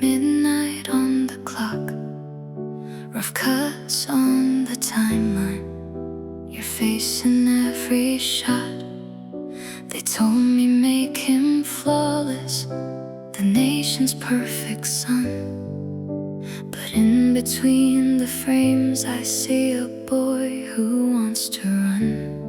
midnight on the clock, rough cuts on the timeline, your face in every shot. They told me make him flawless, the nation's perfect son. But in between the frames I see a boy who wants to run.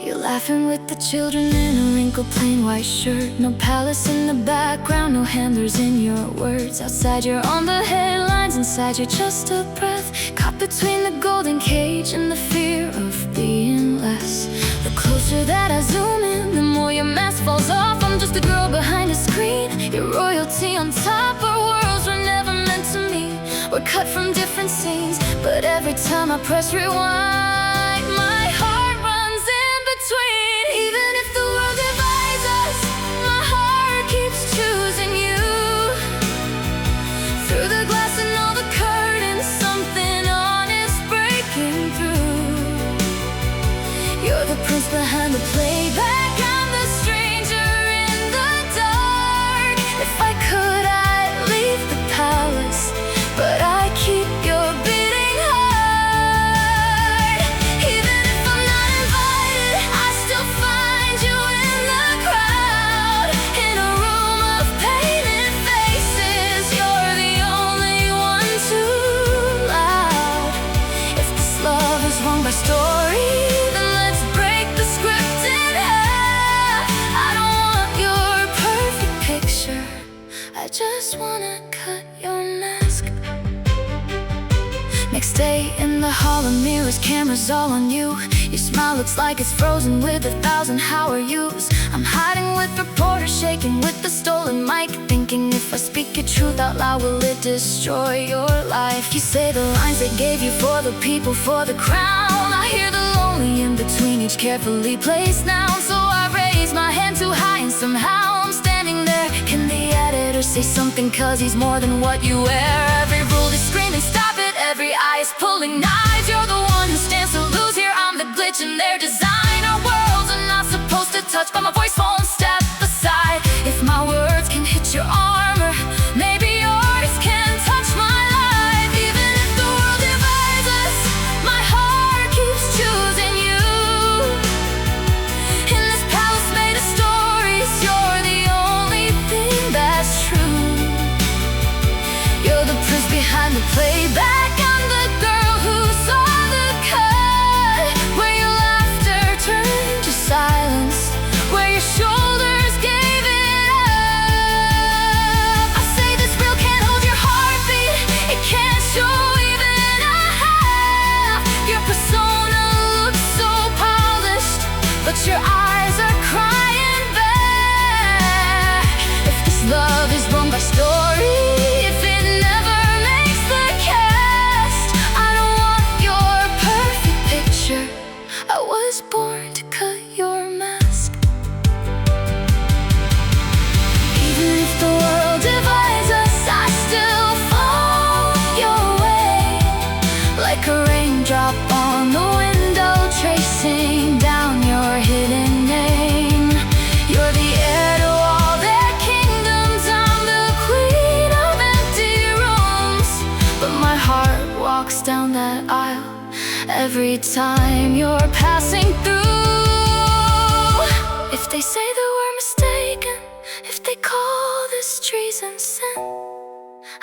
You're laughing with the children in a wrinkled plain white shirt. No palace in the background, no handlers in your words. Outside you're on the headlines, inside you're just a breath, caught between the golden cage and the fear of being less. The closer that I zoom in, the more your mask falls off. I'm just a girl behind a screen, your royalty on top. Our worlds were never meant to meet, we're cut from different scenes. But every time I press rewind, my heart runs in between. Even if the world divides us, my heart keeps choosing you. Through the glass and all the curtains, something honest breaking through. You're the prince behind the playback, I'm the stranger in the dark. If I could, I'd leave the palace, but I keep your beating heart. Even if I'm not invited, I still find you in the crowd. In a room of painted faces, you're the only one too loud. If this love is wrong by story, then let's break the script in half. I don't want your perfect picture, I just wanna cut your mask. Next day in the hall of mirrors, cameras all on you. Your smile looks like it's frozen with 1,000 how are yous. I'm hiding with reporters, shaking with the stolen mic, thinking if I speak your truth out loud, will it destroy your life? You say the lines they gave you for the people, for the crown. I hear the lonely in between each carefully placed noun. So I raise my hand too high and somehow I'm standing there. Can the editor say something, cause he's more than what you wear? Every rule is screaming stop it, every eye is pulling knives. You're the one who stands to lose, here I'm the glitch in their design. Our worlds are not supposed to touch, but my voice won't step aside. If my words can hit your armor, maybe yours can touch my life. Even if the world divides us, my heart keeps choosing you. In this palace made of stories, you're the only thing that's true. You're the prince behind the playback, I'm the girl who saw the cut, where your laughter turned to silence, where your shoulders gave it up. I say this real can't hold your heartbeat, it can't show even a half. Your persona looks so polished, but your eyes are crying back. If this love is wrong by story, if it never makes the cast, I don't want your perfect picture, I was born to cut your mask. Even if the world divides us, I still fall your way, like a raindrop on the window, tracing down your hidden name. You're the heir to all their kingdoms, I'm the queen of empty rooms. But my heart walks down that aisle every time you're passing through. If they say that we're mistaken, if they call this treason sin,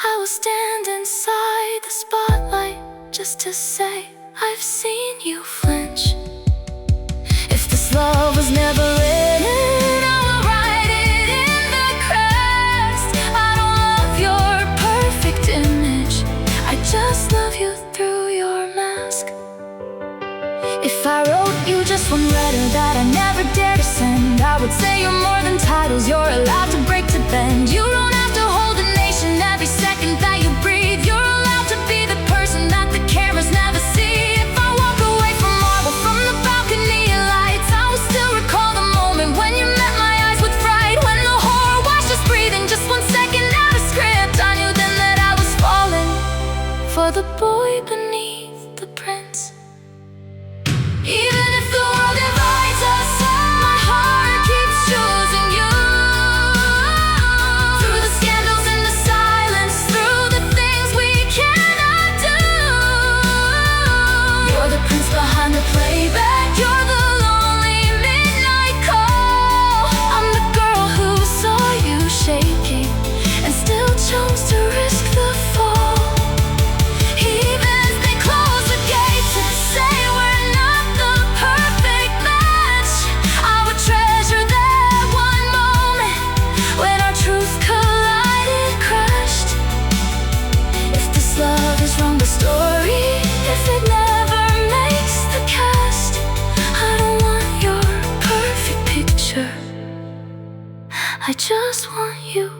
I will stand inside the spotlight just to say I've seen you flinch. If this love was never written, I will write it in the cracks. I don't love your perfect image, I just love you through your mask. If I wrote you just one letter that I never dare to send, I would say you're more than titles, you're allowed to break to bend. You don't have to hold a nation every second that you breathe, you're allowed to be the person that the cameras never see. If I walk away from marble, from the balcony lights, I will still recall the moment when you met my eyes with fright, when the horror was just breathing, just 1 second out of script. I knew then that I was falling for the boy beneath the prince. Even if the world divides us, my heart keeps choosing you. Through the scandals and the just want you,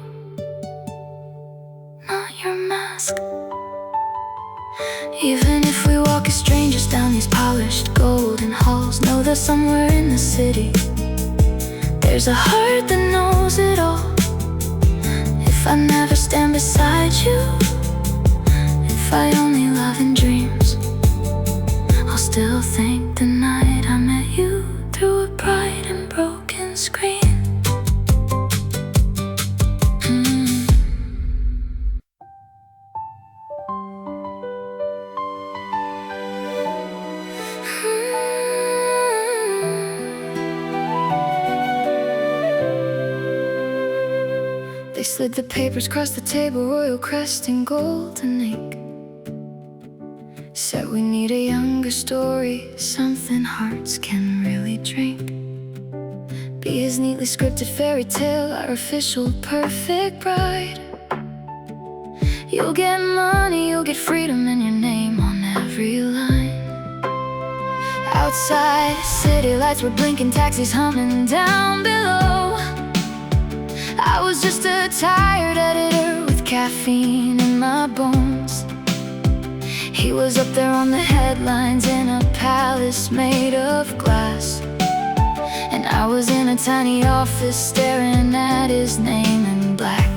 not your mask. Even if we walk as strangers down these polished golden halls, know that somewhere in the city there's a heart that knows it all. If I never stand beside you, if I only love in dreams, I'll still think the night I met you through a bright and broken screen. They slid the papers across the table, royal crest in golden ink. Said we need a younger story, something hearts can really drink. Be his neatly scripted fairy tale, our official perfect bride. You'll get money, you'll get freedom, and your name on every line. Outside, city lights were blinking, taxis humming down below. I was just a tired editor with caffeine in my bones. He was up there on the headlines in a palace made of glass, and I was in a tiny office staring at his name in black.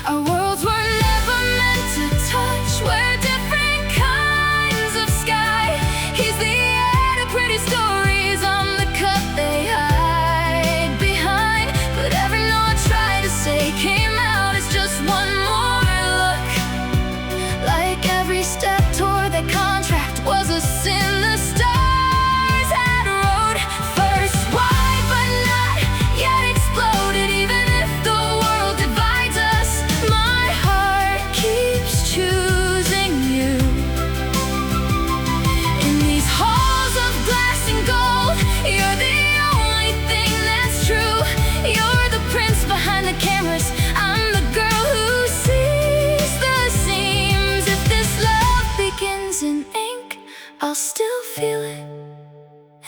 Our worlds were never meant to touch, we're different kinds of sky. He's the heir to pretty stories, I'm the cup they hide behind. But every note I tried to say came out as just one more look. Like every step toward that contract was a sin the stars had wrote. First wide but not yet exploded. Even if the world divides us, my heart keeps choosing you. In these halls of glass and gold, you're the only thing that's true. You're the prince behind the cameras, I'm the girl who sees the seams. If this love begins in ink, I'll still feel it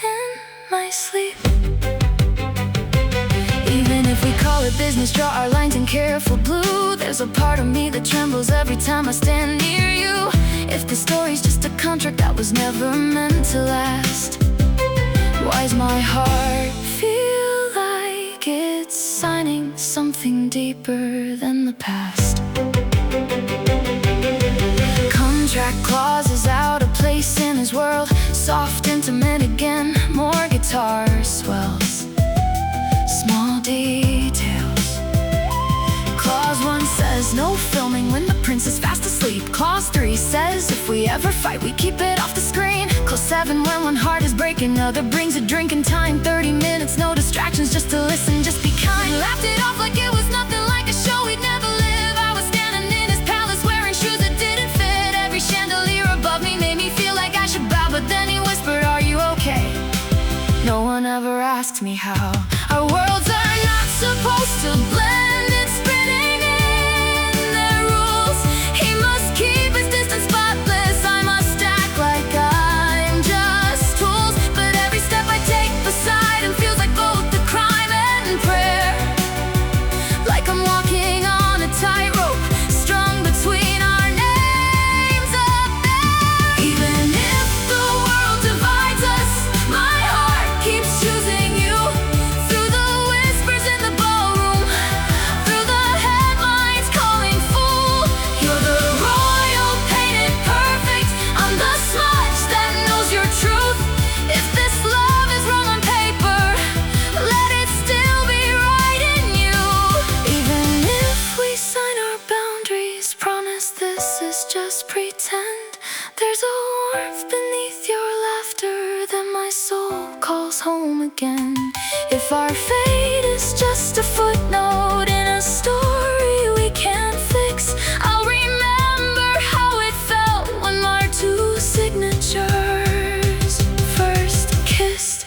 in my sleep. Even if we call it business, draw our lines in careful blue, there's a part of me that trembles every time I stand near you. If the story's just a contract that was never meant to last, why's my heart feel like it's signing something deeper than the past? Contract clauses out of place in his world, soft, intimate again, more guitar swells, small details. Clause 1 says no filming when the prince is fast asleep. Clause 3 says if we ever fight, we keep it off the screen. Clause 7, when one heart is breaking, another brings a drink in time. 30 minutes, no distractions, just to listen, just be kind. Laughed it off like it was nothing, like a show we'd never live. I was standing in his palace wearing shoes that didn't fit. Every chandelier above me made me feel like I should bow, but then he whispered, are you okay? No one ever asked me how. Our worlds are not supposed to blend, it's spinning in their rules. He must keep his distance spotless, I must act like I'm just tools. But every step I take beside him feels like both the crime and prayer. Like I'm walking on a tightrope, strung between our names up there. Even if the world divides us, my heart keeps choosing you. Through the whispers in the ballroom, through the headlines calling fool, you're the royal painted perfect, I'm the smudge that knows your truth. If this love is wrong on paper, let it still be right in you. Even if we sign our boundaries, promise this is just pretend. There's a warmth beneath your laughter that my soul calls home again. If our fate is just a footnote in a story we can't fix, I'll remember how it felt when our two signatures first kissed.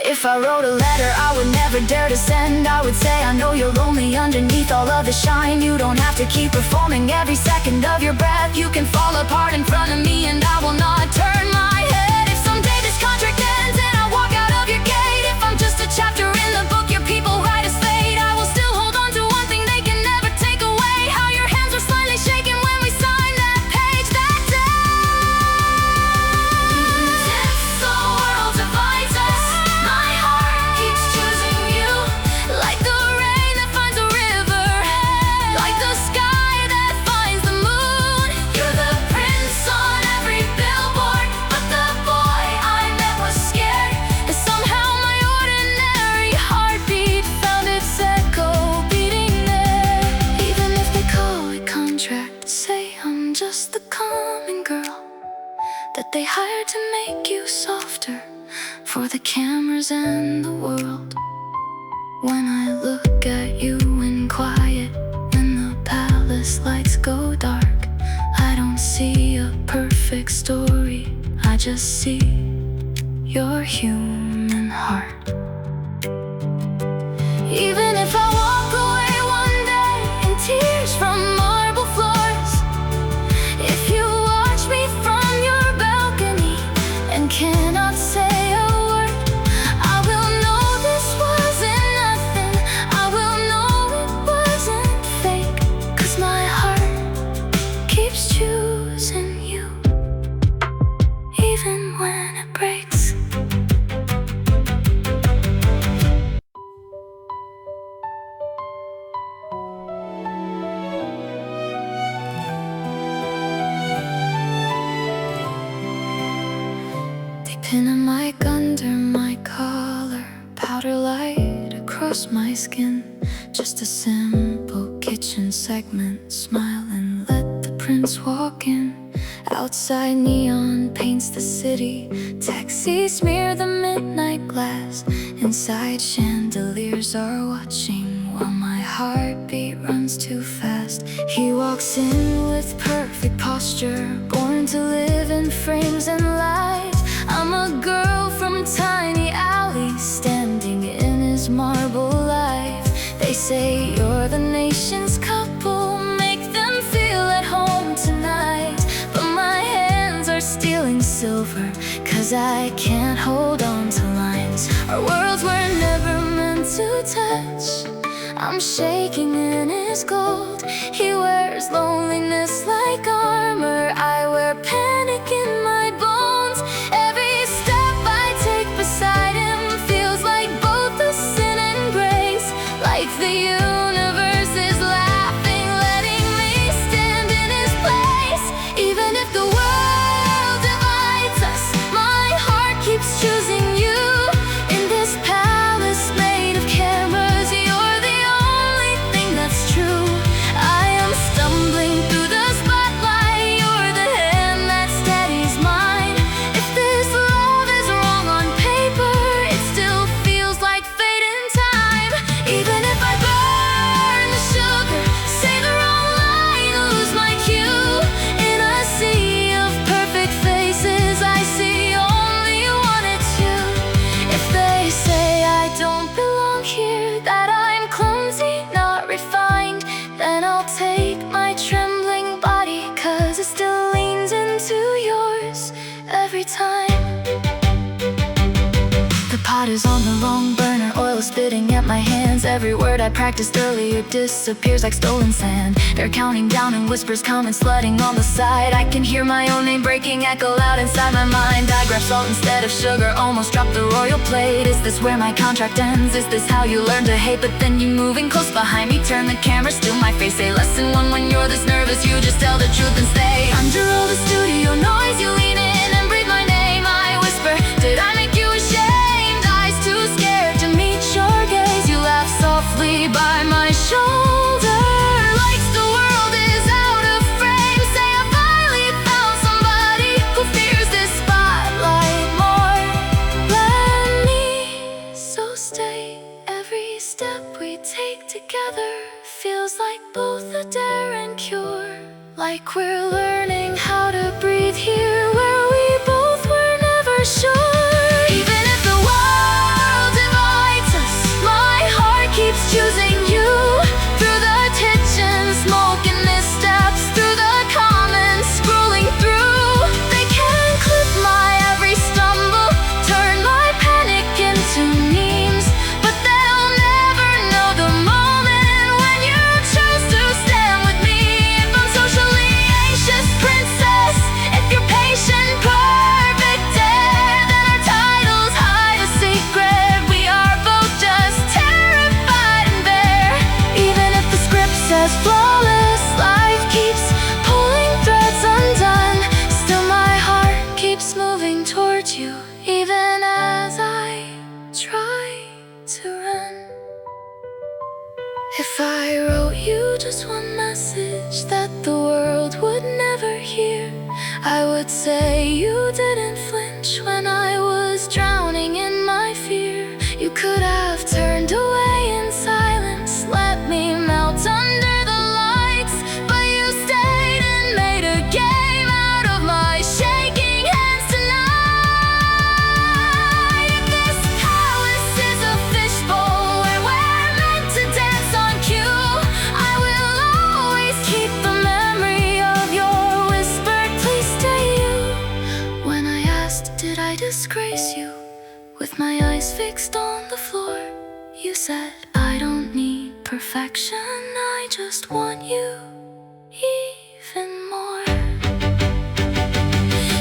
If I wrote a letter I would never dare to send, I would say I know you're lonely underneath all of the shine. You don't have to keep performing every second of your breath. You can fall apart in front of me and I will not turn my head. If someday this contract ends and I walk out of your gate, if I'm just a chapter in the book you're for the cameras and the world. When I look at you in quiet, when the palace lights go dark, I don't see a perfect story, I just see your human heart. Even if I walk away one day in tears from marble floors, if you watch me from your balcony and cannot say a word, I will know this wasn't nothing, I will know it wasn't fake, 'cause my heart keeps choosing you, even when it breaks. Pin a mic under my collar, powder light across my skin. Just a simple kitchen segment, smile and let the prince walk in. Outside neon paints the city, taxis smear the midnight glass. Inside chandeliers are watching while my heartbeat runs too fast. He walks in with perfect posture, born to live in frames and light. I'm a girl from tiny alleys, standing in his marble life. They say you're the nation's couple, make them feel at home tonight. But my hands are stealing silver, 'cause I can't hold on to lines. Our worlds were never meant to touch. I'm shaking in his gold. He wears loneliness like armor, I wear panic in my bones. Every step I take beside him feels like both a sin and grace, like the universe is laughing, letting me stand in his place. Even if the world divides us, my heart keeps choosing you. In this palace made of cameras, you're the only thing that's true. I am stumbling through the spotlight, you're the hand that steadies mine. If this love is wrong on paper, it still feels like fate in time. Even if I burn the sugar, say the wrong line, lose my cue. In a sea of perfect faces, I see only one, it's you. If they say I don't belong here, that I'm clumsy, not refined, then I'll take my trembling body, 'cause it still leans into yours every time. The pot is on the long burner, oil is spitting at my hands. Every word I practiced earlier disappears like stolen sand. They're counting down and whispers come and flooding on the side. I can hear my own name breaking echo loud inside my mind. I grab salt instead of sugar, almost drop the royal plate. Is this where my contract ends? Is this how you learn to hate? But then you moving close behind me, turn the camera, still my face. Say lesson one, when you're this nervous, you just tell the truth and stay. Under all the studio noise, you lean in and breathe my name. I whisper, did I make you ashamed? Eyes too scared to meet your gaze. You laugh softly by my shoulder, like the world is out of frame. Say I finally found somebody who fears this spotlight more than me. So stay, every step we take together feels like both a dare and cure. Like we're learning how to breathe here, where we both were never sure. Even if the world divides us, my heart keeps choosing you. Through the kitchen smoke and missteps, through the comments scrolling through, they can clip my every stumble, turn my panic into memes. But they'll never know the moment when you chose to stand with me. If I'm socially anxious princess, if you're patient perfect dare, then our titles hide a secret. We are both just terrified and bare. Even if the script says flawless, life keeps pulling threads undone. Still my heart keeps moving towards you, even as I try to run. If I wrote you just one message that the world would never hear, I would say you didn't flinch when I was drowning in perfection. I just want you even more.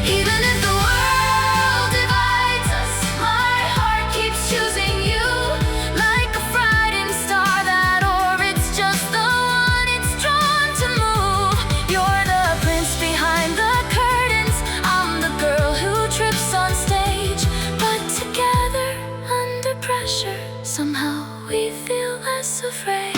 Even if the world divides us, my heart keeps choosing you. Like a frightened star that orbits just the one it's drawn to move. You're the prince behind the curtains, I'm the girl who trips on stage. But together, under pressure, somehow we feel less afraid.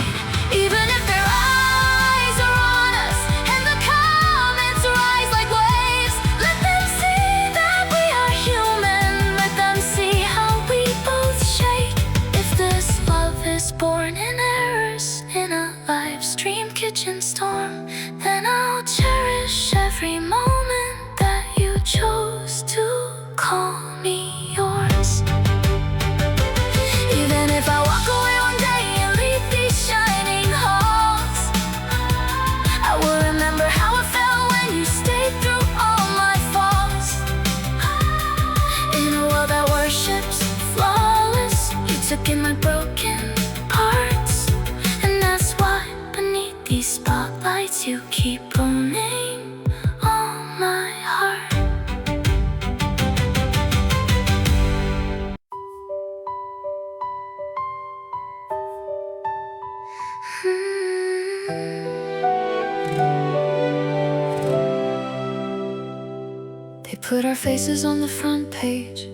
Even if their eyes are on us and the comments rise like waves, let them see that we are human. Let them see how we both shake. If this love is born in errors, in a live stream kitchen storm, then I'll cherish every moment that you chose to call me yours. Even if I walk away one day and leave these shining halls, I will remember how it felt when you stayed through all my falls. In a world that worships flawless, you took in my broken parts. And that's why beneath these spotlights you keep owning all my heart. They put our faces on the front page.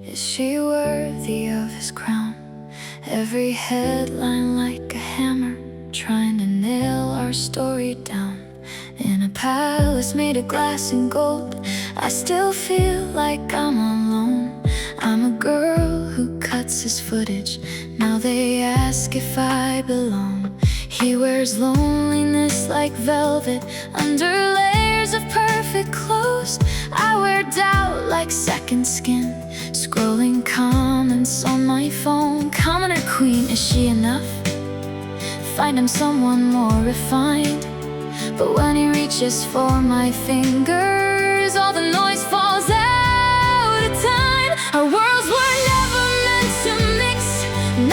Is she worthy of his crown? Every headline like a hammer, trying to nail our story down. In a palace made of glass and gold, I still feel like I'm alone. I'm a girl who cuts his footage. Now they ask if I belong. He wears loneliness like velvet under layers of perfect clothes. I wear doubt like second skin, scrolling comments on my phone. Commoner queen, is she enough? Find him someone more refined. But when he reaches for my fingers, all the noise falls out of time. Our worlds were never meant to mix,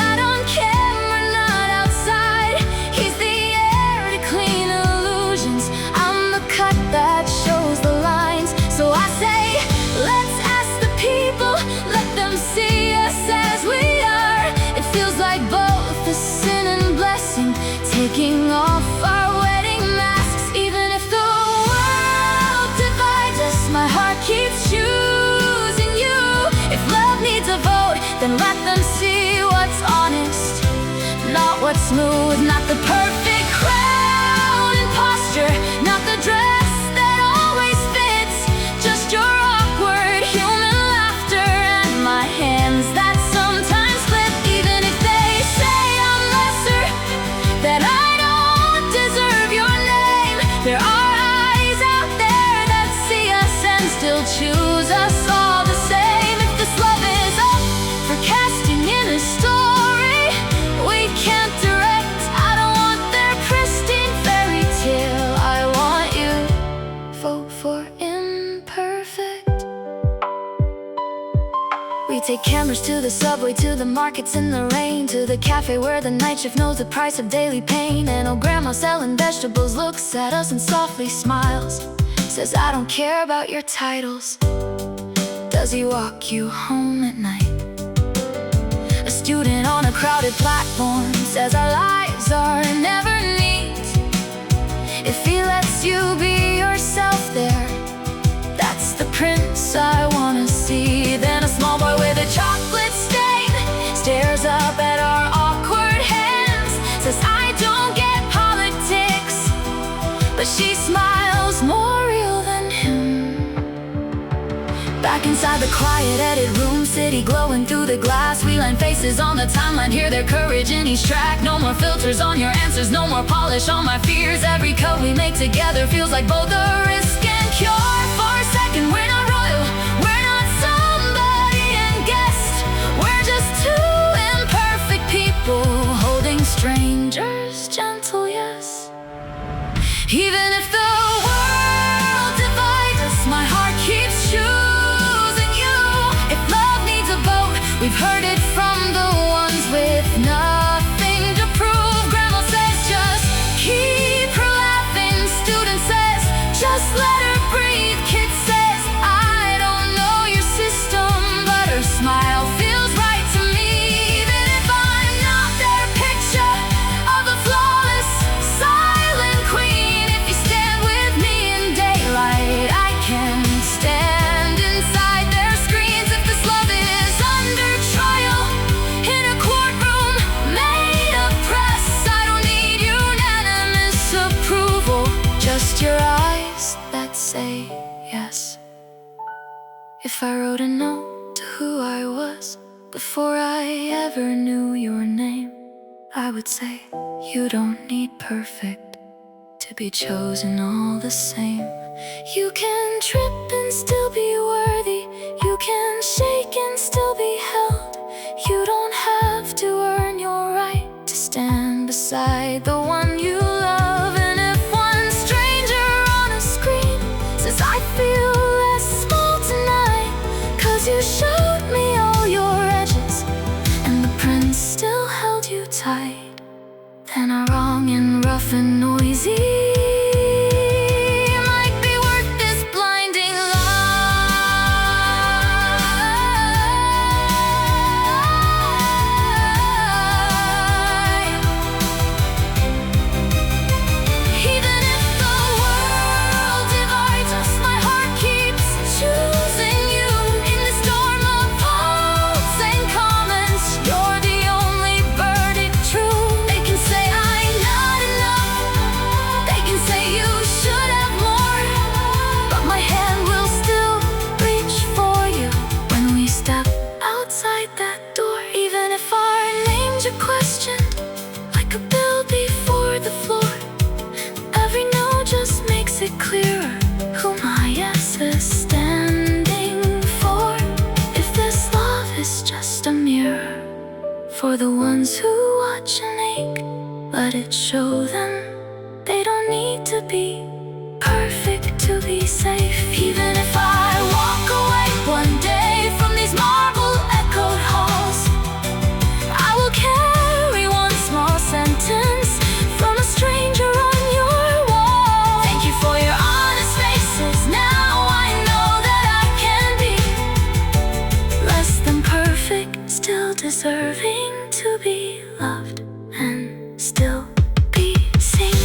not on camera, not outside. He's the air to clean illusions, I'm the cut that shows the lines. So I say, let's ask the people, let them see us as we are. It feels like both a sin and blessing, taking off our wedding masks. Even if the world divides us, my heart keeps choosing you. If love needs a vote, then let them see what's honest, not what's smooth, not the perfect crown and posture, not the dress that always fits, just your awkward human laughter and my hands that sometimes slip. Even if they say I'm lesser, that I don't deserve your name, there are eyes out there that see us and still choose us all the same. If this love is up for casting in a story we can't direct, I don't want their pristine fairy tale, I want you. Vote for imperfect. We take cameras to the subway, to the markets in the rain, to the cafe where the night shift knows the price of daily pain. And old grandma selling vegetables looks at us and softly smiles, says, I don't care about your titles. Does he walk you home at night? A student on a crowded platform says our lives are never neat. If he lets you be yourself there, that's the prince I wanna see. Then a small boy with a chocolate stain stares up at our awkward hands, says, I don't get politics, but she smiles, more real than him. Back inside the quiet edit room, city glowing through the glass, we line faces on the timeline, hear their courage in each track. No more filters on your answers, no more polish on my fears. Every cut we make together feels like both a risk and cure. For a second we're not royal, we're not somebody and guest, we're just two imperfect people holding strangers gentle, yes. Even if the world divides us, my heart keeps choosing you. If love needs a vote, we've heard it from the ones with nothing to prove. Grandma said just let her breathe. Kid says, I don't know your system, but her smile feels right to me. Even if I'm not their picture of a flawless, silent queen, if you stand with me in daylight, I can stand inside their screens. If this love is under trial in a courtroom made of press, I don't need unanimous approval, just your eyes that say yes. If I wrote a note to who I was before I ever knew your name, I would say, you don't need perfect to be chosen all the same. You can trip and still be worthy. You can shake and still be held. You don't have to earn your right to stand beside the one you love. And if one stranger on a screen says I feel less small tonight, 'cause you showed me all your edges and the prince still held you tight, then our wrong and rough and noisy might be worth this blinding light. Even if the world divides us, my heart keeps choosing you. In the storm of votes and comments, you're the only verdict true. They can say I'm not enough, they can say you should have more, but my hand will still reach for you when we step outside that door. Even if our names are questioned like a bill before the floor, every no just makes it clearer who my yes is standing for. If this love is just a mirror for the ones who watch and ache, let it show them they don't need to be perfect to be safe. Even if I walk away one day from these marble echoed halls, I will carry one small sentence from a stranger on your wall. Thank you for your honest faces. Now I know that I can be less than perfect, still deserving to be loved and still be seen.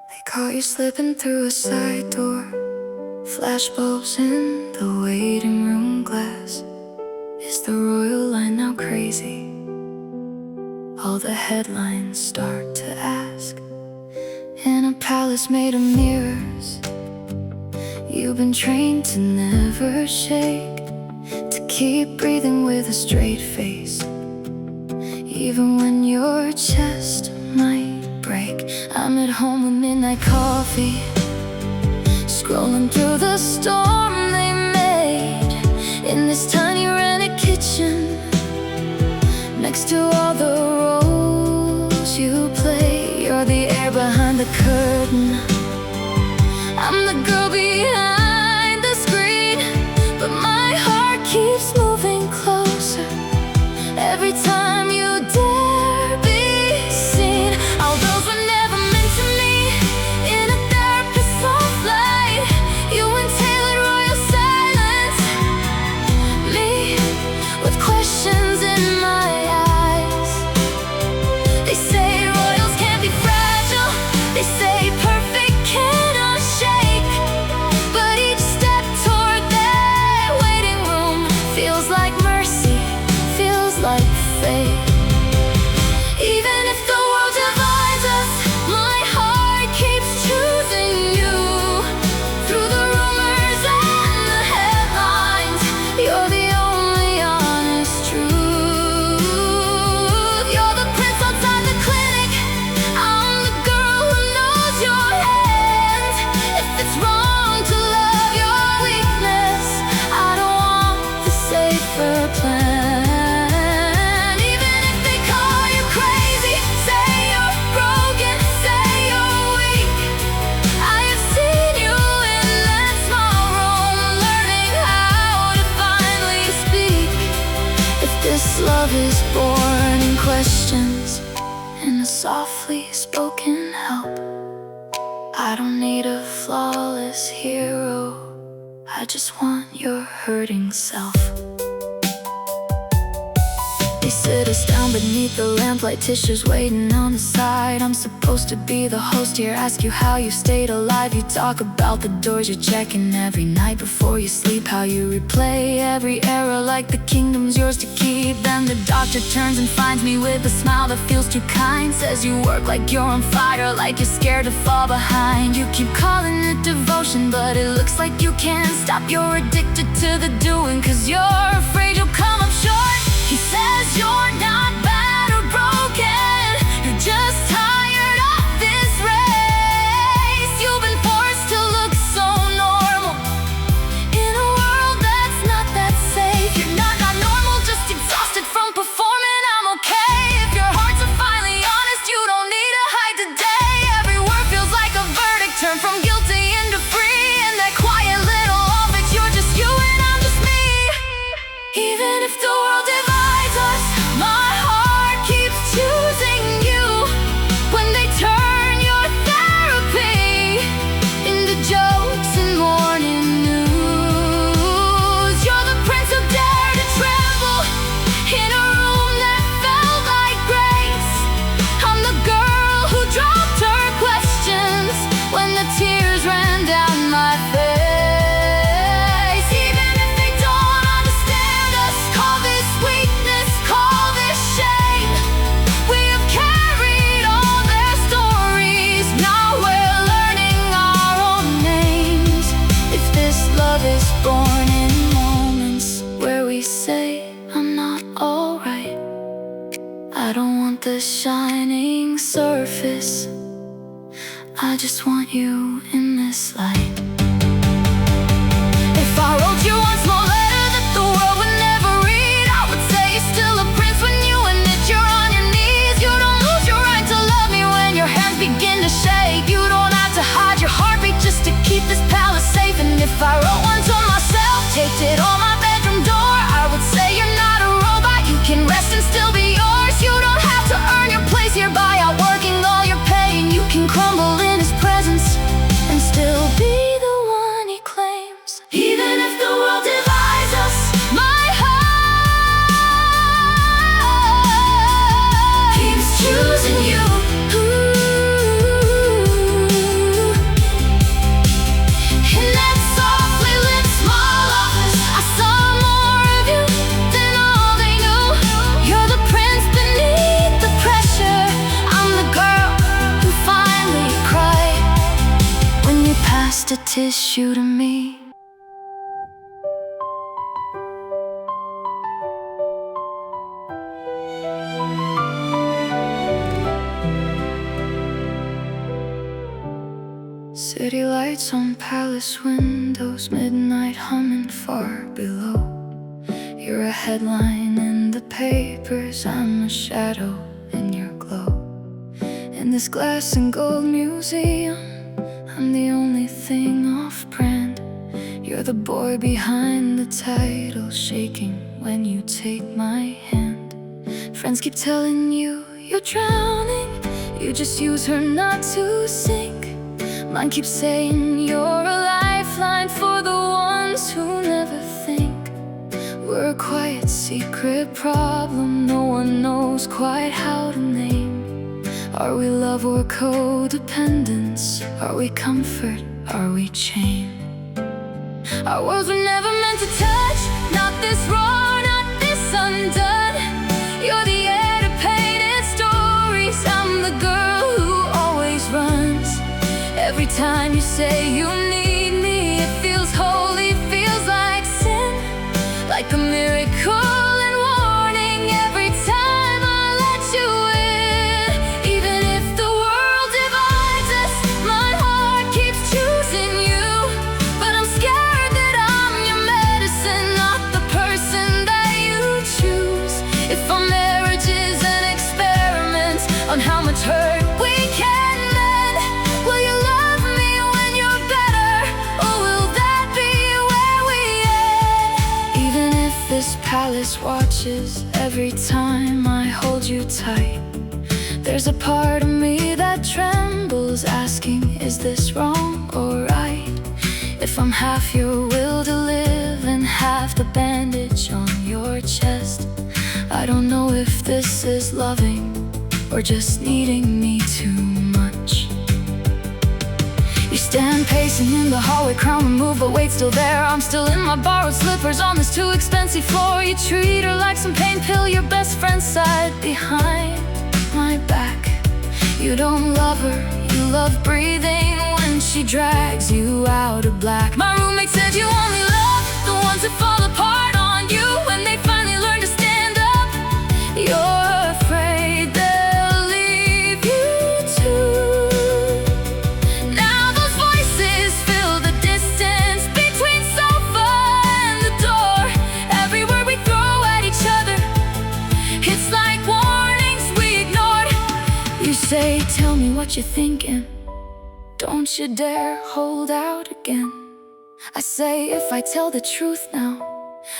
They caught you slipping through a side door, flashbulbs in the waiting room glass. Is the royal line now crazy? All the headlines start to ask. In a palace made of mirrors, you've been trained to never shake, to keep breathing with a straight face, even when your chest might break. I'm at home with midnight coffee, scrolling through the storm they made, in this tiny rented kitchen, next to all the roles you play. You're the air behind the curtain, I'm the girl behind the screen, but my heart keeps moving closer every time you dare be seen. All those were never meant to me. In a therapist's soft light, you entailed royal silence, me with questions in my eyes. They say royals can't be fragile, they say perfect cannot shake, but love is born in questions, in a softly spoken help. I don't need a flawless hero, I just want your hurting self. They sit us down beneath the lamplight, tissues waiting on the side. I'm supposed to be the host here, ask you how you stayed alive. You talk about the doors you're checking every night before you sleep, how you replay every era like the kingdom's yours to keep. Then the doctor turns and finds me with a smile that feels too kind. Says you work like you're on fire, like you're scared to fall behind. You keep calling it devotion, but it looks like you can't stop. You're addicted to the doing, cause you're afraid you'll come up short. He says you're not bad or broken, you're just tired of this race. You've been forced to look so normal in a world that's not that safe. You're not normal, just exhausted from performing. I'm okay if your hearts are finally honest, you don't need to hide today. Every word feels like a verdict, turn from guilty into free. In that quiet little office, you're just you and I'm just me. Even if the world divides us, my heart keeps choosing you. When they turn your therapy into jokes and morning news, you're the prince who dared to tremble in a room that felt like grace. I'm the girl who dropped her questions when the tears ran down my face. Even if they don't understand us, call this weakness, call this shame. We have carried all their stories, now we're learning our own names. If this love is born in moments where we say I'm not alright, I don't want the shining surface, I just want you in this light. If I wrote you one small letter that the world would never read, I would say you're still a prince when you admit you're on your knees. You don't lose your right to love me when your hands begin to shake. You don't have to hide your heartbeat just to keep this palace safe. And if I wrote one to myself, taped it on my bedroom door, I would say you're not a robot, you can rest and still be yours. You don't have to earn your place here by outworking all your pain. You can crumble in his presence and still be the one he claims. Even if the world divides us, my heart keeps choosing you. In that softly lit small office, I saw more of you than all they knew. You're the prince beneath the pressure, I'm the girl who finally cried when you passed a tissue to me. City lights on palace windows, midnight humming far below. You're a headline in the papers, I'm a shadow in your glow. In this glass and gold museum, I'm the only thing off-brand. You're the boy behind the title, shaking when you take my hand. Friends keep telling you you're drowning, you just use her not to sink. Mine keeps saying you're a lifeline for the ones who never think. We're a quiet secret problem no one knows quite how to name. Are we love or codependence? Are we comfort? Are we chain? Our worlds were never meant to touch, not this raw, not this undone. You're the heir to painted stories, I'm the girl who always runs. Every time you say you need me, it feels holy, feels like sin, like a miracle and warning every time I let you in. Even if the world divides us, my heart keeps choosing you. But I'm scared that I'm your medicine. wrist watches every time I hold you tight. There's a part of me that trembles, asking, is this wrong or right? If I'm half your will to live and half the bandage on your chest, I don't know if this is loving or just needing me too much. You stand pacing in the hallway, crown removed but weight still there. I'm still in my borrowed slippers on this too expensive floor. You treat her like some pain pill your best friend side behind my back. You don't love her, you love breathing when she drags you out of black. My roommate said you only love the ones that fall apart on you when they finally learn to stand up. You're afraid they'll leave you too. Now those voices fill the distance between sofa and the door. Every word we throw at each other, it's like warnings we ignored. You say, tell me what you're thinking, don't you dare hold out again. I say, if I tell the truth now,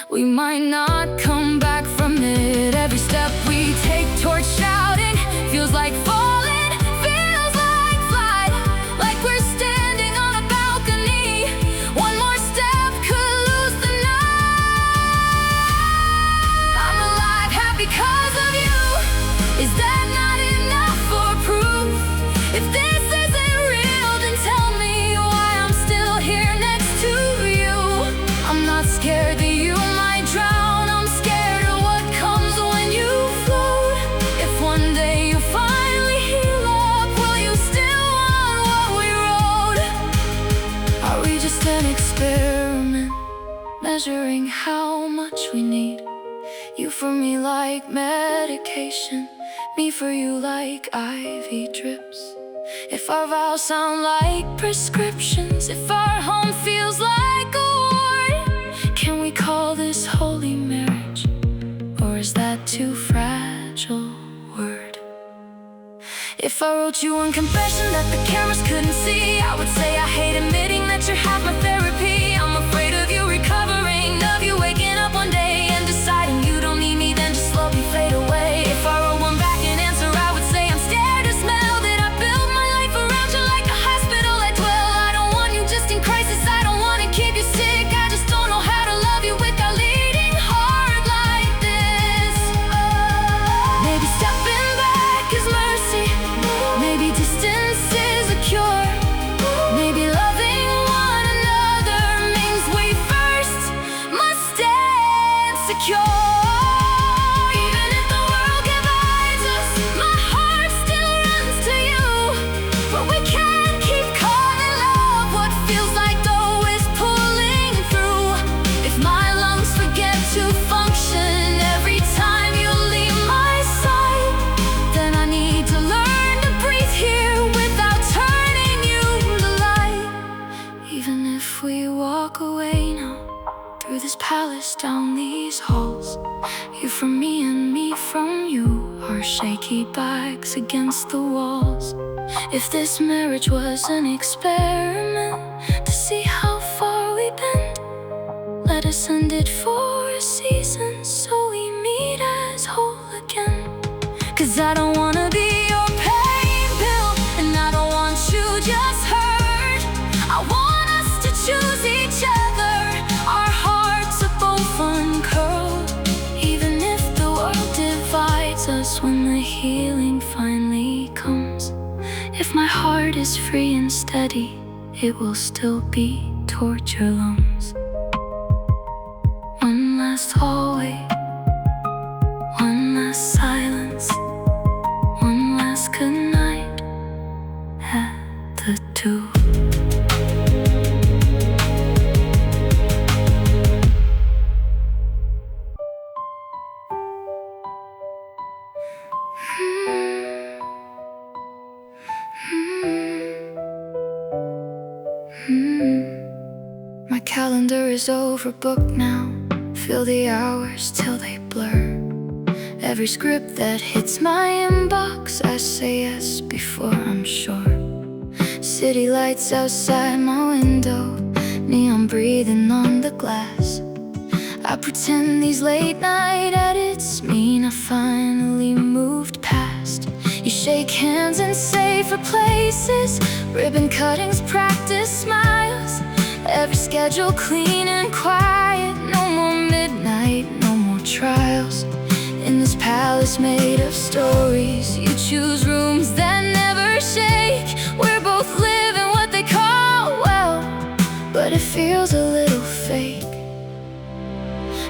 we might not come back from it. Every step we take towards shouting feels like falling, feels like flight, like we're standing on a balcony. One more step could lose the night. I'm alive, happy because of you. Is that not enough for proof? If this isn't real, then tell me why I'm still here next to you. I'm not scared that you might drown, I'm scared of what comes when you float. If one day you finally heal up, will you still want what we wrote? Are we just an experiment, measuring how much we need? You for me like medication, me for you like IV drips. If our vows sound like prescriptions, if our home feels like a ward, can we call this holy marriage? Or is that too fragile a word? If I wrote you one confession that the cameras couldn't see, I would say I hate admitting that you're half my therapy. I'm afraid of you recovering, of you waking up one day and deciding you don't need me, then just slowly fade away. If I wrote one back in answer, I would say I'm scared to smell that I built my life around you like a hospital I dwell. I don't want you just in crisis, I don't want to keep you sick. I just don't know how to love you without leading hard like this. Maybe stepping back is mercy, maybe distance is a cure. Maybe loving one another means we first must stand secure. Even if the world divides us, my heart still runs to you. But we can't keep calling love what feels like dough is pulling through. If my lungs forget to function every time you leave my side, then I need to learn to breathe here without turning you to light. Even if we walk away now, through this palace, down these halls, you from me and me from you, our shaky backs against the walls. If this marriage was an experiment to see how far we bend, let us end it for a season so we meet as whole again. 'Cause I don't wanna be your pain pill, and I don't want you just hurt. I want us to choose each other, our hearts are both uncurled. Even if the world divides us, when the healing finally comes, if my heart is free and steady, it will still be torture lungs. One last hallway, one last silence, one last goodnight at the two. My calendar is overbooked now, fill the hours till they blur. Every script that hits my inbox, I say yes before I'm sure. City lights outside my window, neon breathing on the glass. I pretend these late night edits mean I finally moved past. You shake hands in safer places, ribbon cuttings, practice smiles, every schedule clean and quiet. No more midnight, no more trials. In this palace made of stories, you choose rooms that never shake. We're both living what they call well, but it feels a little fake.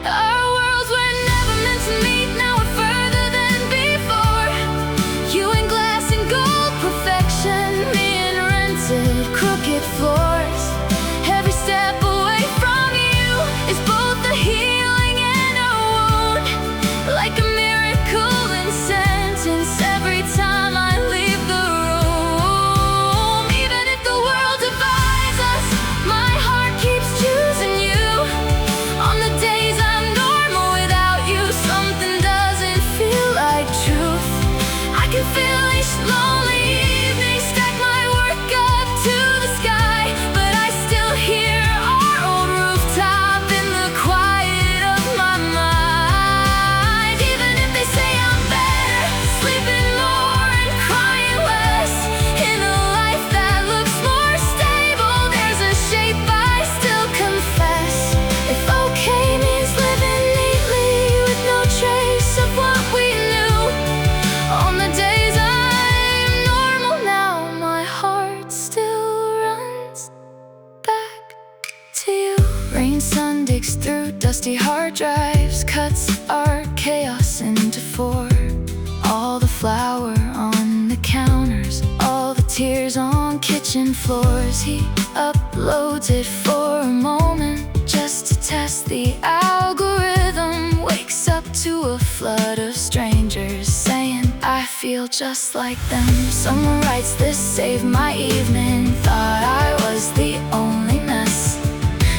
Our worlds were never meant to meet, now we're further than before. You in glass and gold perfection, me in rented crooked floors. Every step away from you is both a healing and a wound, like a miracle in sentence every time I leave the room. Even if the world divides us, my heart keeps choosing you. On the days I'm normal without you, something doesn't feel like truth. I can feel each lonely evening stack my work up to the sky, but I still hear our old rooftop in the quiet of my mind. Even if they say I'm better, sleeping more and crying less, in a life that looks more stable, there's a shape I still confess. If okay means living neatly with no trace of what we knew, on the days I'm normal now, my heart still runs back to you. Rain, sun digs through dusty hard drives, cuts our chaos into four. All the flour on the counters, all the tears on kitchen floors. He uploads it for a moment just to test the algorithm. Wakes up to a flood of strangers saying I feel just like them. Someone writes this saved my evening, thought I was the only mess.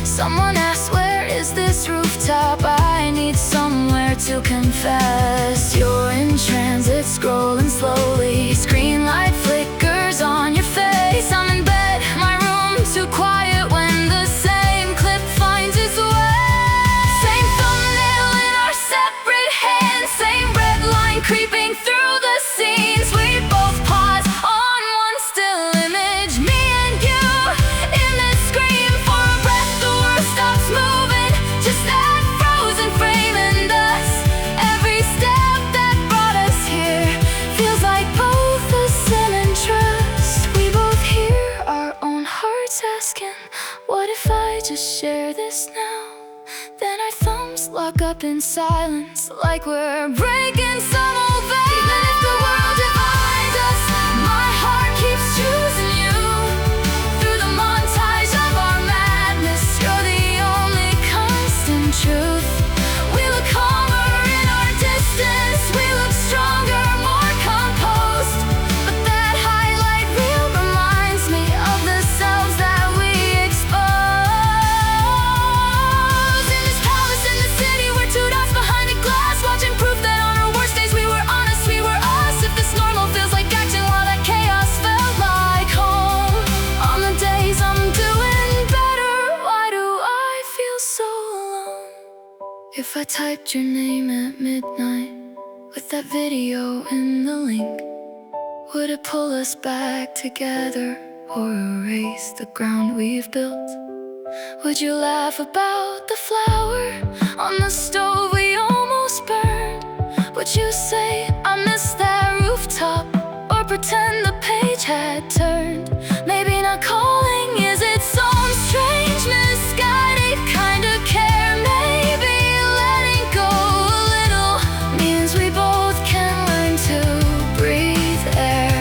Someone asks where is this rooftop, I need somewhere to confess. You're in transit scrolling slowly, screen light flickers on your face. I'm in bed, my room too quiet when the same clip finds its way. Same thumbnail in our separate hands, same red line creeping through the scenes. We both pause on one still image, me and you in this scream for a breath. The world stops moving, just that frozen frame and us. Every step that brought us here feels like both a sin and trust. We both hear our own hearts asking, what if I just share this now? Then our thumbs lock up in silence, like we're breaking some old vow. Even if the world divides us, my heart keeps choosing you. Through the montage of our madness, you're the only constant truth. We look calmer in our distance, we look stronger, more composed. But that highlight reel reminds me of the selves that we expose. In this palace in the city, we're two dots behind a glass, watching proof that on our worst days we were honest, we were us. If this normal feels like action while that chaos felt like home, on the days I'm doing better, why do I feel so alone? If I typed your name at midnight with that video in the link, would it pull us back together or erase the ground we've built? Would you laugh about the flower on the stove we almost burned? Would you say I missed that rooftop, or pretend the page had turned? Maybe not calling is its own strange misguided kind of care. Maybe letting go a little means we both can learn to breathe air.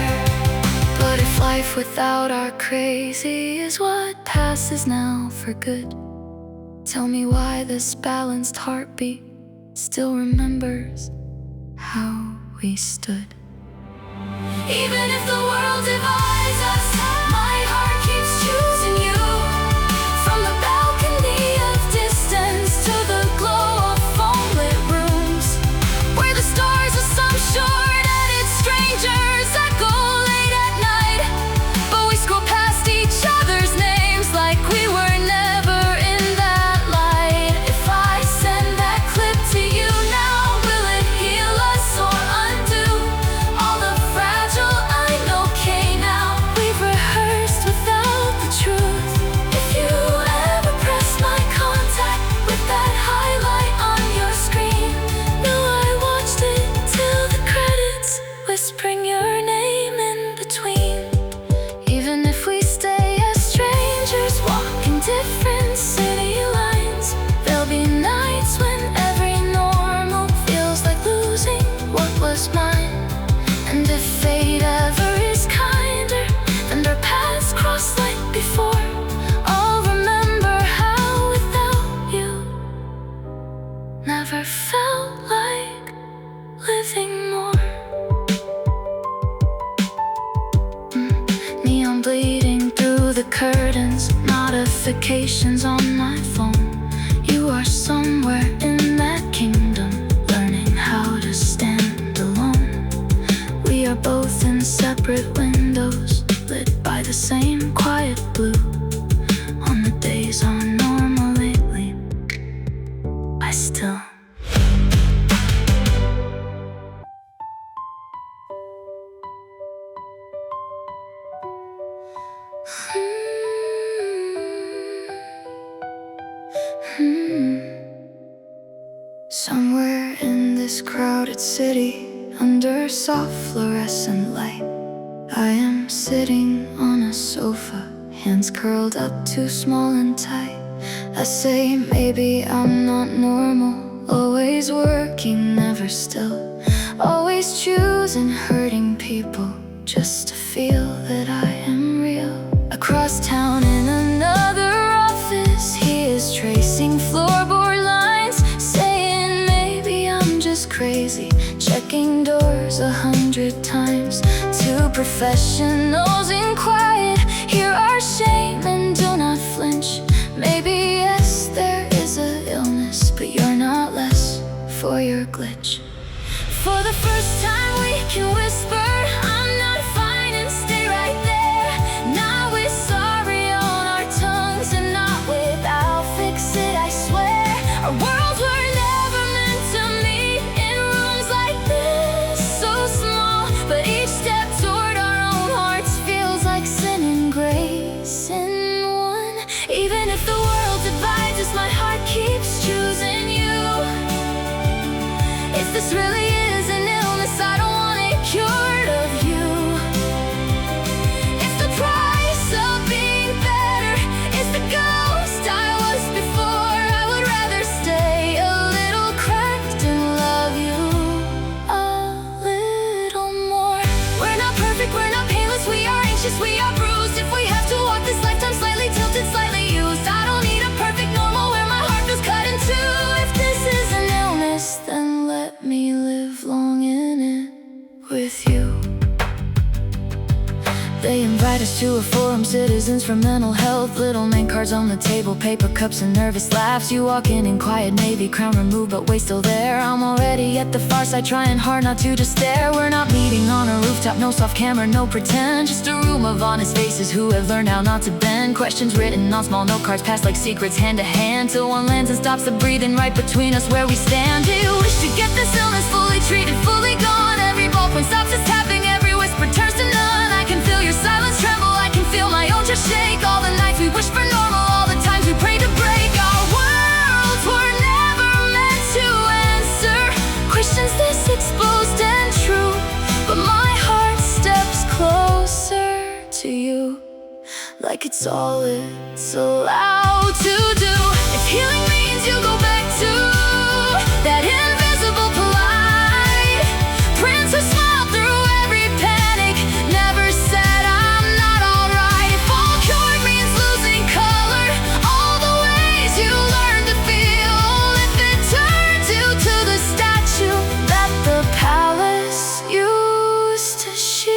But if life without our crazy is what passes now for good, tell me why this balanced heartbeat still remembers how we stood. Even if the world divides us, my heart keeps choosing you. From the balcony of distance to the glow of phone-lit rooms, where the stars are some short-headed strangers that go late at night, but we scroll past each other's names like we were never in that light. If I send never felt like living more. Neon bleeding through the curtains, notifications on my phone. You are somewhere in that kingdom, learning how to stand alone. We are both in separate windows, lit by the same quiet blue. On the days are normal lately, I still Somewhere in this crowded city, under soft fluorescent light, I am sitting on a sofa, hands curled up too small and tight. I say maybe I'm not normal, always working, never still, always choosing hurting people just to feel that I am real. Across town in another office, he is tracing floorboard lines, saying maybe I'm just crazy, checking doors 100 times. Two professionals in quiet, hear our shame and do not flinch. Maybe yes, there is a illness, but you're not less for your glitch. For the first time we can whisper, I'm not fine, and stay right there. Not with sorry on our tongues and not with I'll fix it, I swear. Our worlds were never meant to meet in rooms like this, so small, but each step toward our own hearts feels like sin and grace in one. Even if the world divides us, my heart keeps choosing you. If this really is an illness, I don't want it cured of you. If the price of being better is the ghost I was before, I would rather stay a little cracked and love you a little more. We're not perfect, we're not painless, we are anxious, we are bruised. If we have to walk this lifetime slightly tilted, slightly used, I don't need a perfect normal where my heart feels cut in two. If this is an illness, then let me live long in it with you. They invite us to a forum, citizens for mental health. Little name cards on the table, paper cups and nervous laughs. You walk in quiet, navy crown removed, but way still there. I'm already at the far side, trying hard not to just stare. We're not meeting on a rooftop, no soft camera, no pretend. Just a room of honest faces who have learned how not to bend. Questions written on small note cards, passed like secrets hand to hand, till one lands and stops the breathing right between us where we stand. Do you wish to get this illness fully treated, fully gone? Every ballpoint stops its tapping, every whisper turns to none. I can feel your silence tremble, I can feel my own chest shake. All the nights we wish for normal, all the times we prayed to break. Our worlds were never meant to answer questions this exposed and true, but my heart steps closer to you, like it's all it's allowed to do. If healing means you go back to that invisible polite prince who smiled through every panic, never said I'm not alright. If all cured means losing color, all the ways you learned to feel, if it turns you to the statue that the palace used to shield,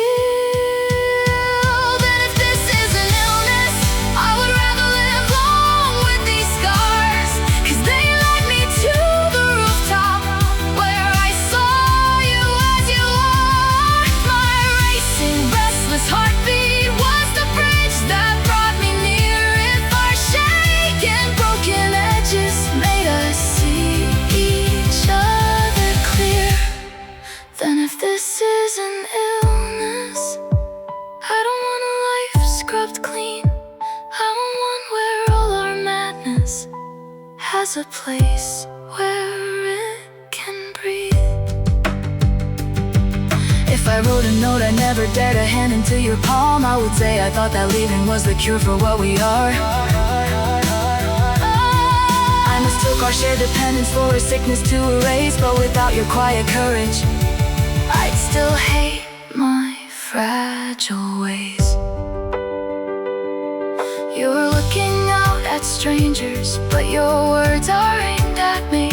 then if this is an illness, I would rather live long with these scars, 'cause they led me to the rooftop where I saw you as you are. My racing, restless heartbeat was the bridge that brought me near. If our shaken, broken edges made us see each other clear, then if this is an illness, I don't want a life scrubbed clean. I want one where all our madness has a place where it can breathe. If I wrote a note I never dared to hand into your palm, I would say I thought that leaving was the cure for what we are. I mistook our shared dependence for a sickness to erase, but without your quiet courage, I'd still hate my fragile ways. You're looking out at strangers, but your words are aimed at me.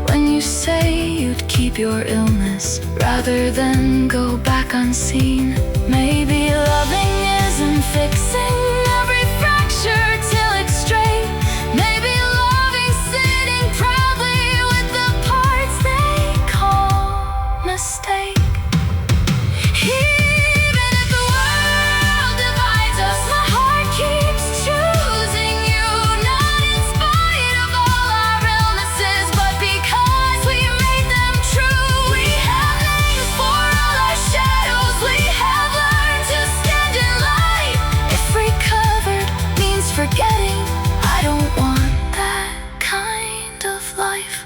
When keep your illness rather than go back unseen. Maybe loving isn't fixing every fracture till it's straight. Maybe loving sitting proudly with the parts they call mistake. Even if the world divides us, my heart keeps choosing you. Not in spite of all our illnesses, but because we made them true. We have names for all our shadows. We have learned to stand in light. If recovered means forgetting, I don't want that kind of life.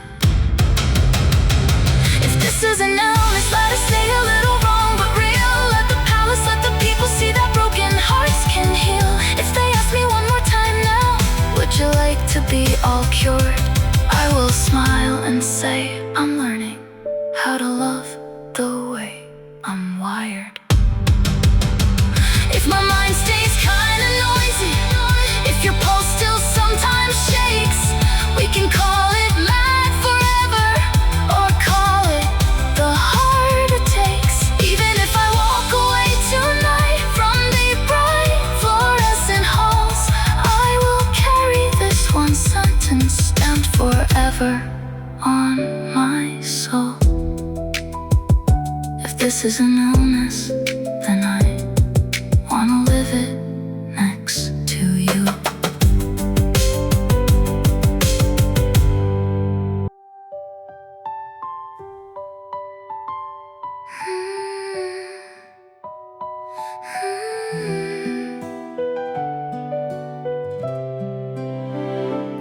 If this is an illness, let us say a little wrong but real. Let the palace, let the people see that broken hearts can heal. If they ask me one more time now, would you like to be all cured? I will smile and say I'm learning how to love the way I'm wired. If my mind stays kinda noisy, if your pulse still sometimes shakes, we can call it mad forever, or call it the heart it takes. Even if I walk away tonight from the bright fluorescent halls, I will carry this one sentence stamped forever on my soul. If this is an illness, then I wanna live it next to you.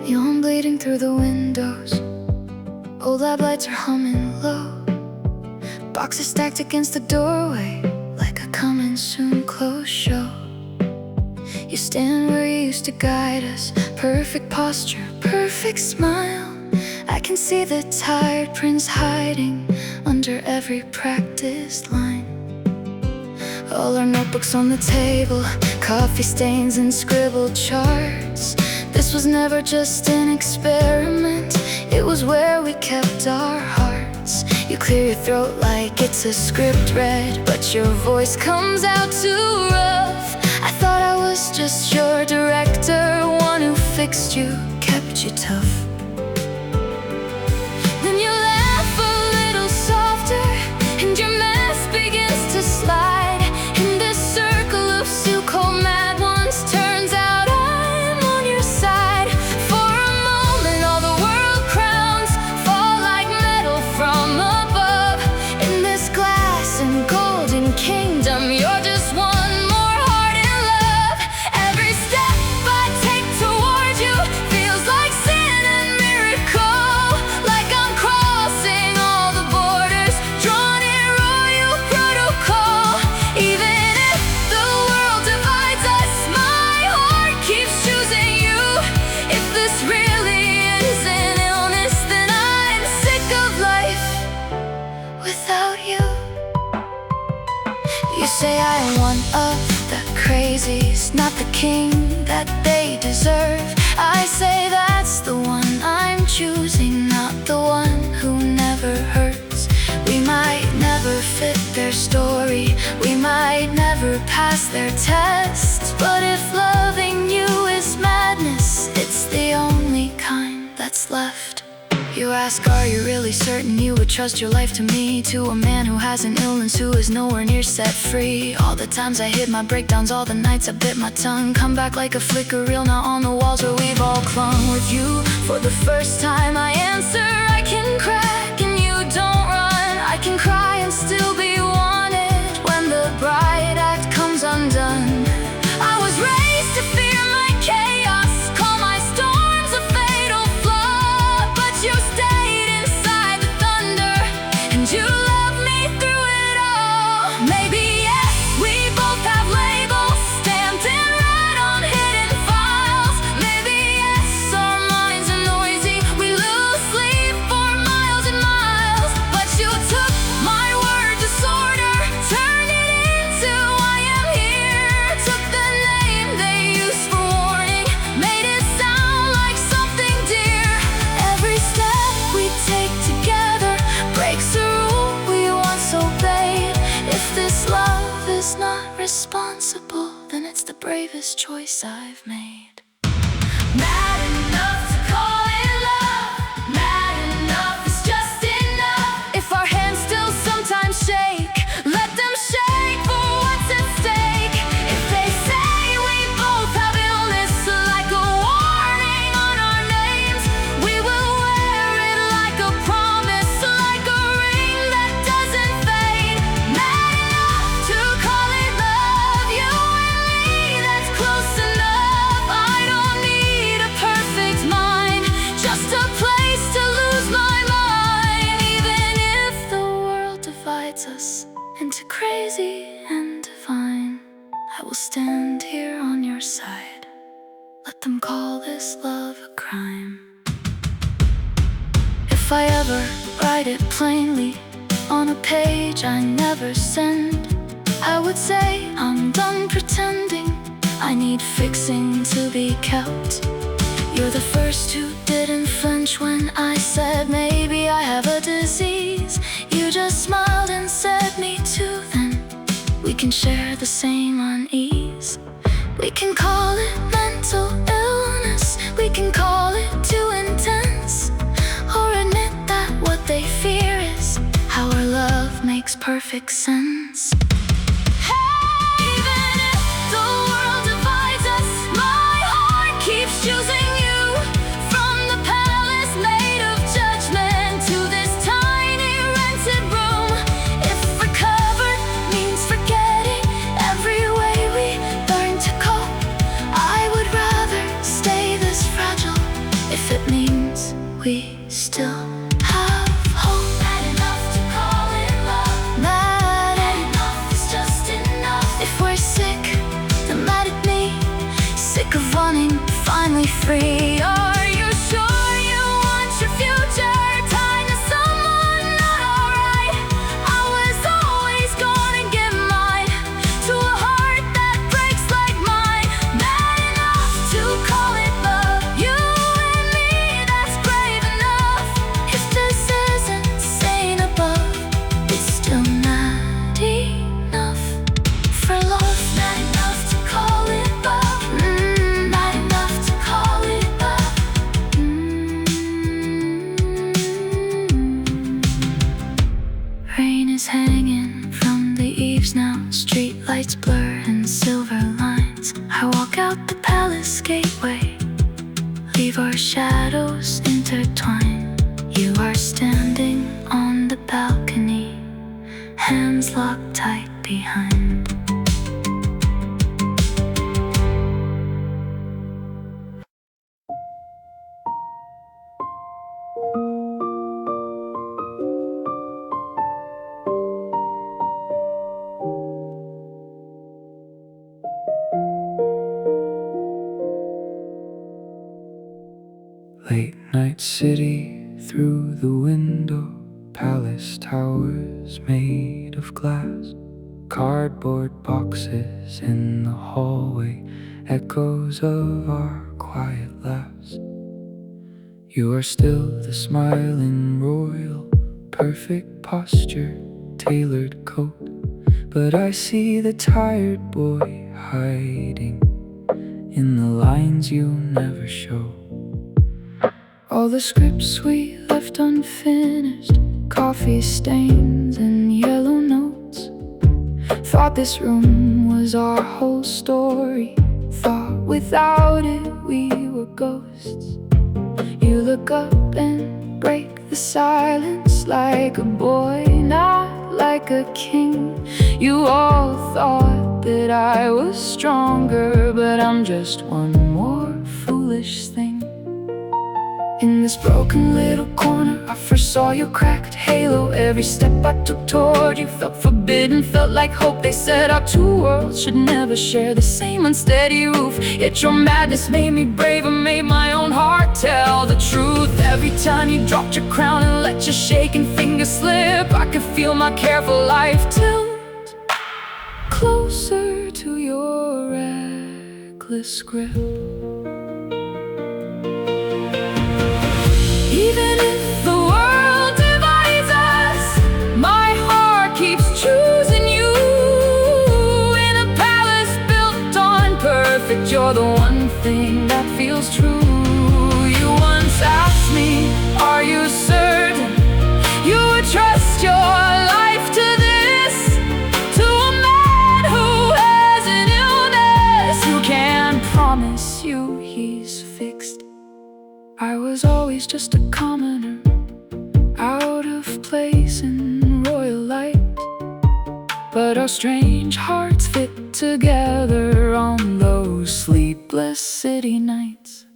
Yawn bleeding through the windows. Old lab lights are humming low. Boxes stacked against the doorway like a coming soon close show. You stand where you used to guide us. Perfect posture, perfect smile. I can see the tired prints hiding under every practiced line. All our notebooks on the table, coffee stains and scribbled charts. This was never just an experiment, it was where we kept our hearts. You clear your throat like it's a script read, but your voice comes out too rough. I thought I was just your director, one who fixed you, kept you tough. Then you laugh a little softer, and your mask begins to slide. In this circle of so-called mad ones, turns out I'm on your side. For a moment all the world crowns fall like metal from above. In this glass and golden kingdom, you're just one more heart in love. Every step I take toward you feels like sin and miracle, like I'm crossing all the borders drawn in royal protocol. Even if the world divides us, my heart keeps choosing you. If this really is an illness, then I'm sick of life without you. You say I am one of the crazies, not the king that they deserve. I say that's the one I'm choosing, not the one who never hurts. We might never fit their story, we might never pass their test, but if loving you is madness, it's the only kind that's left. You ask, are you really certain you would trust your life to me? To a man who has an illness, who is nowhere near set free. All the times I hid my breakdowns, all the nights I bit my tongue, come back like a flicker reel now on the walls where we've all clung. With you, for the first time I answer, I can crack and you don't run. I can cry and still be wanted when the bright act comes undone. I was raised to fear my chaos, call my storms a fatal flaw, but you stayed inside the thunder, and you loved me through it all. Maybe yes, we both have labels stamped in red on hidden files. Maybe yes, our minds are noisy, we lose bravest choice I've made. Mad enough to call it love. Mad enough is just enough. If our hands still sometimes shake, let them shake for what's at stake. If they say we both have illness, like a warning on our names, we will wear it like a promise, like a ring that doesn't fade. Mad enough to call it love, you and me, that's close enough. I don't need a perfect mind, just a place to lose my mind. Even if the world divides us into crazy and divine, I will stand here on your side. Let them call this love a crime. If I ever write it plainly on a page I never send, I would say I'm done pretending. I need fixing to be kept. You're the first who didn't flinch when I said maybe I have a disease. You just smiled and said me too. Then we can share the same unease. We can call it mental illness, we can call it too intense, or admit that what they fear is how our love makes perfect sense. Even if the world divides us, my heart keeps choosing you. From the palace made of judgment to this tiny rented room, if recovered means forgetting every way we learned to cope, I would rather stay this fragile if it means we still have hope. Mad enough to call it love. Mad enough is just enough. If we're sick, then mad at me. Sick of running, finally free. Are you sure you want your future tied to someone not alright? I was always gonna give mine to a heart that breaks like mine. Mad enough to call it love, you and me, that's brave enough. If this isn't sane above, it's still mad enough for love. Mad enough to call it love. Mad enough to call it love. Rain is hanging from the eaves now. Street lights blur and silver lines. I walk out the palace gateway, leave our shadows intertwine. You are standing on the balcony, hands locked tight behind. Late night city, through the window, palace towers made of glass, cardboard boxes in the hallway, echoes of our quiet laughs. You are still the smiling royal, perfect posture, tailored coat, but I see the tired boy hiding in the lines you never show. All the scripts we left unfinished, coffee stains and yellow notes. Thought this room was our whole story, thought without it we were ghosts. You look up and break the silence like a boy, not like a king. You all thought that I was stronger, but I'm just one more foolish thing. In this broken little corner, I first saw your cracked halo. Every step I took toward you felt forbidden, felt like hope. They said our two worlds should never share the same unsteady roof. Yet your madness made me braver, made my own heart tell the truth. Every time you dropped your crown and let your shaking fingers slip, I could feel my careful life tilt closer to your reckless grip. Even if the world divides us, my heart keeps choosing you. In a palace built on purpose, you're the one thing that feels true. You once asked me, are you certain you would trust your life to this? To a man who has an illness, who can't promise you he's fixed. I was always just a commoner, out of place in royal light, but our strange hearts fit together on those sleepless city nights.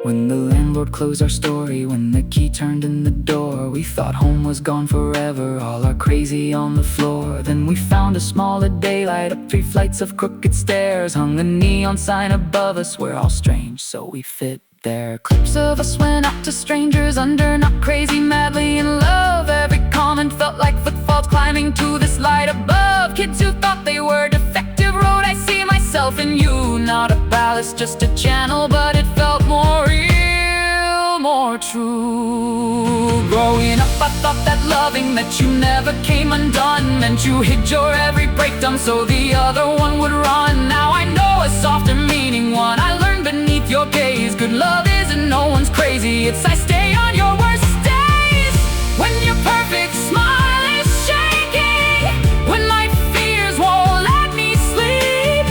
When the landlord closed our story, when the key turned in the door, we thought home was gone forever, all our crazy on the floor. Then we found a smaller daylight, up 3 flights of crooked stairs, hung a neon sign above us, we're all strange, so we fit there. Clips of us went out to strangers under, not crazy, madly in love. Every comment felt like footfalls climbing to this light above. Kids who thought they were defective wrote, I see myself in you. Not a ballast, just a channel, but it felt more real, more true. Growing up, I thought that loving that you never came undone meant you hid your every breakdown so the other one would run. Now I know a softer meaning one I learned beneath your gaze. Good love isn't no one's crazy, it's I stay on your worst days. When your perfect smile is shaking, when my fears won't let me sleep.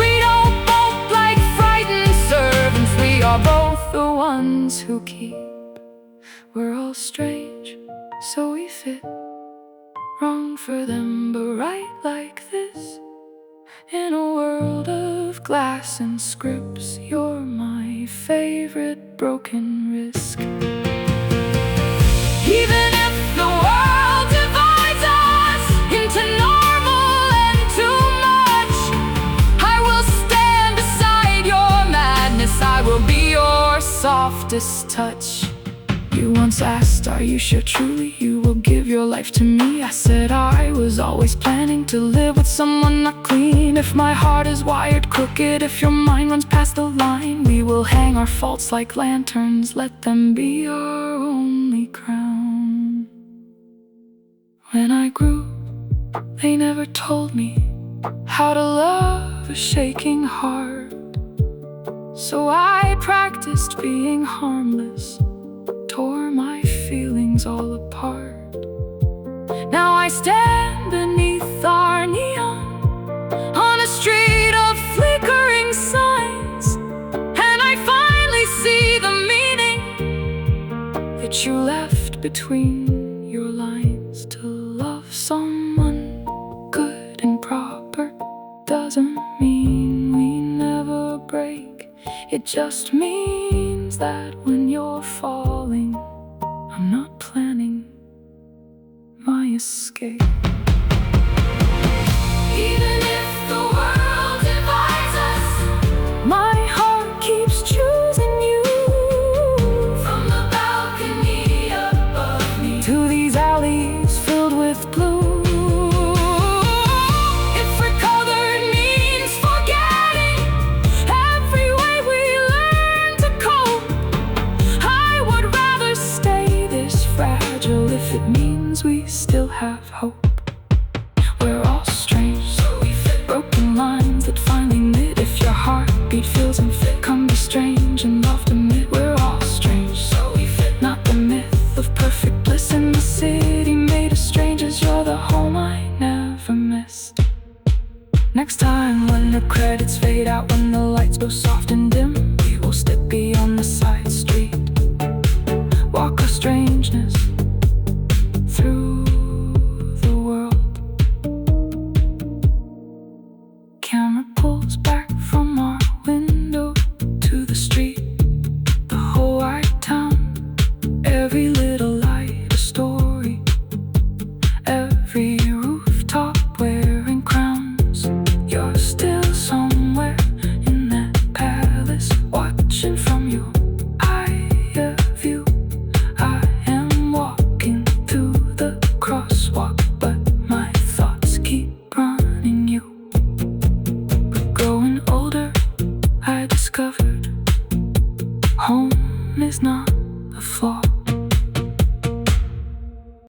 We don't both like frightened servants, we are both the ones who keep. We're all strange, so we fit. Wrong for them, but right like this. In a world of glass and scripts, you're my favorite broken risk. Even if the world divides us into normal and too much, I will stand beside your madness, I will be your softest touch. You once asked, are you sure truly you will give your life to me? I said I was always planning to live with someone not clean. If my heart is wired crooked, if your mind runs past the line, we will hang our faults like lanterns, let them be our only crown. When I grew, they never told me how to love a shaking heart, so I practiced being harmless, tore my feelings all apart. Now I stand beneath our neon on a street of flickering signs, and I finally see the meaning that you left between your lines. To love someone good and proper doesn't mean we never break. It just means that when you're falling, I'm not planning my escape. Even if the world divides us, my heart keeps choosing you. From the balcony above me to these alleys filled with blue. If it means we still have hope. We're all strange, so we fit. Broken lines that finally knit. If your heartbeat feels unfit, come be strange and love to admit. We're all strange, so we fit. Not the myth,